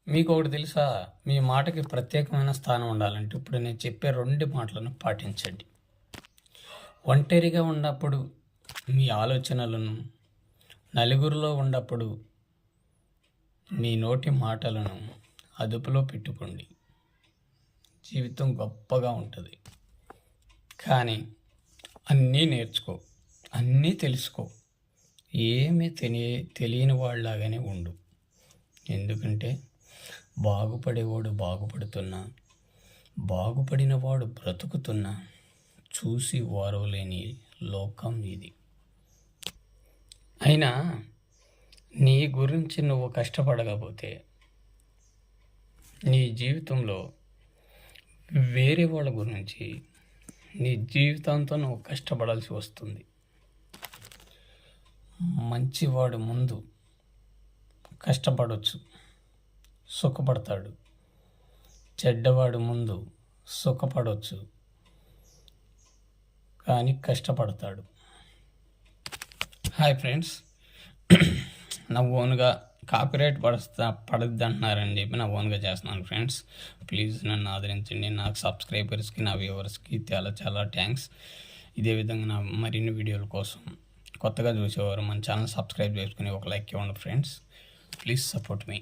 మీకు ఒకటి తెలుసా? మీ మాటకి ప్రత్యేకమైన స్థానం ఉండాలంటే ఇప్పుడు నేను చెప్పే 2 మాటలను పాటించండి. ఒంటరిగా ఉన్నప్పుడు మీ ఆలోచనలను, నలుగురిలో ఉన్నప్పుడు మీ నోటి మాటలను అదుపులో పెట్టుకోండి. జీవితం గొప్పగా ఉంటుంది. కానీ అన్నీ నేర్చుకో, అన్నీ తెలుసుకో, ఏమీ తెలియని వాళ్ళలాగానే ఉండు. ఎందుకంటే బాగుపడేవాడు బాగుపడుతున్నా, బాగుపడినవాడు బ్రతుకుతున్నా చూసి ఓర్వలేని లోకం ఇది. అయినా నీ గురించి నువ్వు కష్టపడకపోతే నీ జీవితంలో వేరే వాళ్ళ గురించి నీ జీవితాంతం నువ్వు కష్టపడాల్సి వస్తుంది. మంచివాడు ముందు కష్టపడవచ్చు, సుఖపడతాడు. చెడ్డవాడు ముందు సుఖపడవచ్చు, కానీ కష్టపడతాడు. హాయ్ ఫ్రెండ్స్, నా ఓన్గా కాపీరైట్ పడద్దు అంటున్నారని చెప్పి నా ఓన్గా చేస్తున్నాను ఫ్రెండ్స్. ప్లీజ్ నన్ను ఆదరించండి. నాకు సబ్స్క్రైబర్స్కి, నా వ్యూవర్స్కి చాలా చాలా థ్యాంక్స్. ఇదే విధంగా నా మరిన్ని వీడియోల కోసం కొత్తగా చూసేవారు మన ఛానల్ సబ్స్క్రైబ్ చేసుకుని ఒక లైక్ ఇవ్వండి ఫ్రెండ్స్. Please support me.